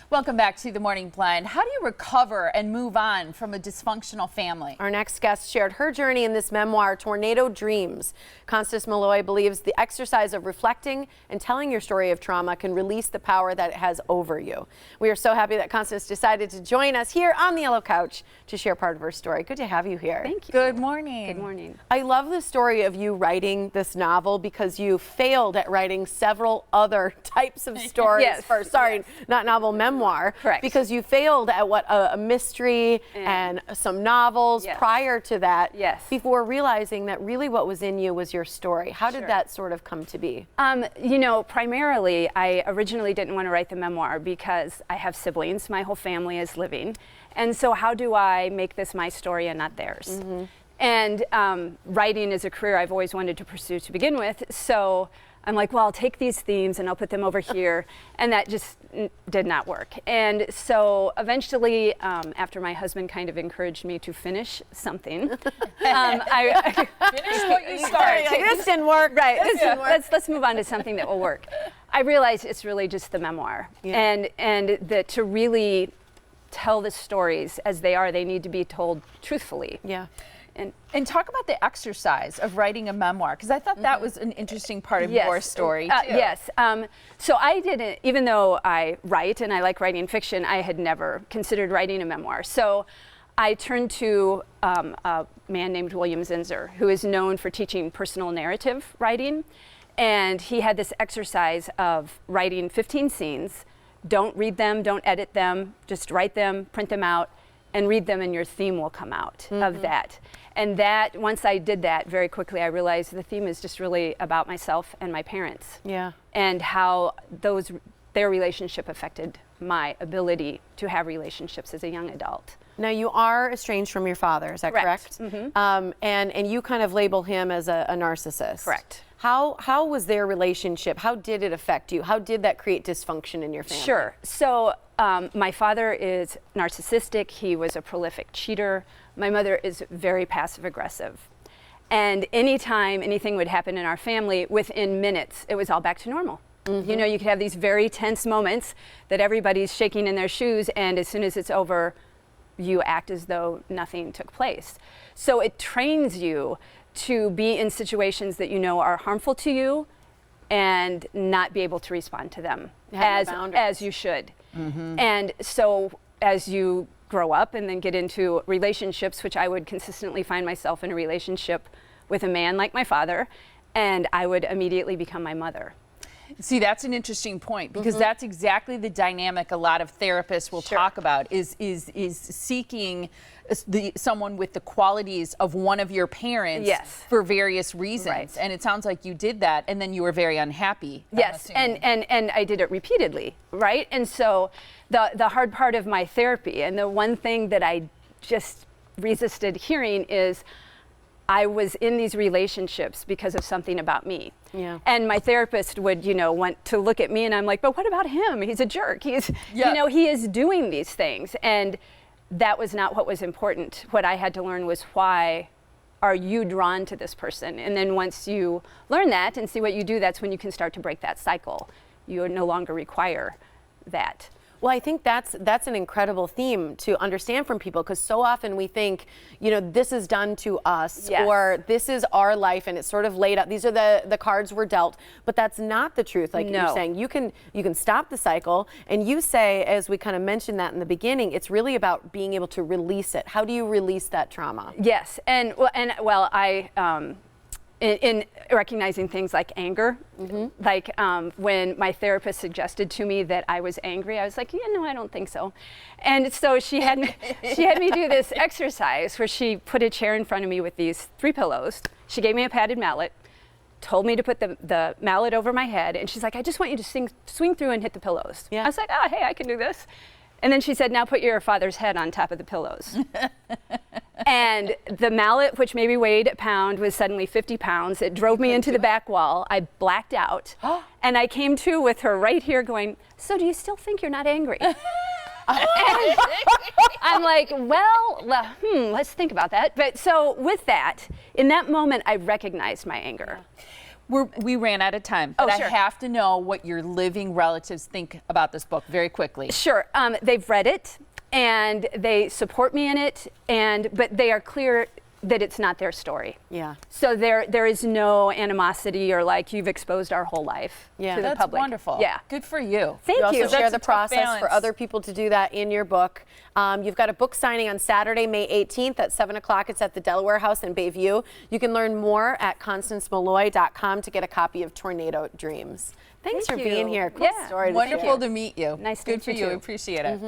Welcome back to The Morning Blend. How do you recover and move on from a dysfunctional family? Our next guest shared her journey in this memoir, Tornado Dreams. Constance Malloy believes the exercise of reflecting and telling your story of trauma can release the power that it has over you. We are so happy that Constance decided to join us here on the yellow couch to share part of her story. Good to have you here. Thank you. Good morning. Good morning. I love the story of you writing this novel because you failed at writing several other types of stories. Yes. Not novel, memoir. Correct. Because you failed at a mystery and some novels prior to that. Yes. Before realizing that really what was in you was your story. How did that sort of come to be? You know, primarily, I originally didn't want to write the memoir because I have siblings. My whole family is living. And so how do I make this my story and not theirs? Mm-hmm. And writing is a career I've always wanted to pursue to begin with. So I'm like, well, I'll take these themes and I'll put them over here. And that just did not work. And so eventually, after my husband kind of encouraged me to finish something, I Finish what you started. This didn't work. Right. Let's move on to something that will work. I realized it's really just the memoir. And that to really tell the stories as they are, they need to be told truthfully. Yeah. And talk about the exercise of writing a memoir, because I thought that was an interesting part of your story, too. Yes. So I didn't, even though I write and I like writing fiction, I had never considered writing a memoir. So I turned to a man named William Zinsser, who is known for teaching personal narrative writing. And he had this exercise of writing 15 scenes. Don't read them, don't edit them, just write them, print them out, and read them, and your theme will come out of that. And that, once I did that, very quickly I realized the theme is just really about myself and my parents. Yeah. And how their relationship affected my ability to have relationships as a young adult. Now, you are estranged from your father, is that correct? Mm-hmm. And you kind of label him as a narcissist. Correct. How was their relationship? How did it affect you? How did that create dysfunction in your family? Sure. So my father is narcissistic. He was a prolific cheater. My mother is very passive aggressive. And anytime anything would happen in our family, within minutes, it was all back to normal. Mm-hmm. You know, you could have these very tense moments that everybody's shaking in their shoes, and as soon as it's over, you act as though nothing took place. So it trains you to be in situations that you know are harmful to you and not be able to respond to them as you should. Mm-hmm. And so as you grow up and then get into relationships, which I would consistently find myself in a relationship with a man like my father, and I would immediately become my mother. See, that's an interesting point, because that's exactly the dynamic a lot of therapists will talk about, is seeking someone with the qualities of one of your parents for various reasons. Right. And it sounds like you did that, and then you were very unhappy. Yes, and I did it repeatedly, right? And so the hard part of my therapy, and the one thing that I just resisted hearing, is I was in these relationships because of something about me. Yeah. And my therapist would, want to look at me, and I'm like, but what about him? He's a jerk. He's, he is doing these things. And that was not what was important. What I had to learn was, why are you drawn to this person? And then once you learn that and see what you do, that's when you can start to break that cycle. You no longer require that. Well, I think that's an incredible theme to understand from people, because so often we think, this is done to us, or this is our life, and it's sort of laid out. These are the cards we're dealt, but that's not the truth. Like you're saying, you can stop the cycle, and you say, as we kind of mentioned that in the beginning, it's really about being able to release it. How do you release that trauma? Yes, and I. In recognizing things like anger, like when my therapist suggested to me that I was angry, I was like, no, I don't think so. And so she had me do this exercise where she put a chair in front of me with these 3 pillows. She gave me a padded mallet, told me to put the mallet over my head, and she's like, I just want you to swing through and hit the pillows. Yeah. I was like, hey, I can do this. And then she said, now put your father's head on top of the pillows. And the mallet, which maybe weighed a pound, was suddenly 50 pounds. It drove me into the back wall. I blacked out. And I came to with her right here going, so do you still think you're not angry? I'm like, well, let's think about that. But so with that, in that moment, I recognized my anger. We ran out of time, but Oh, sure. I have to know what your living relatives think about this book very quickly. Sure. They've read it and they support me in it, but they are clear that it's not their story. Yeah. So there is no animosity or like you've exposed our whole life to the That's public. wonderful. Yeah. Good for you. Thank You also you. share That's the a tough process for balance. other people to do that in your book. You've got a book signing on Saturday, May 18th at 7 o'clock. It's at the Delaware House in Bayview. You can learn more at constancemalloy.com to get a copy of Tornado Dreams. Thanks Thank for being you. here. Cool Yeah. story. Wonderful to meet you. Nice to Good meet for you you. too. Appreciate it.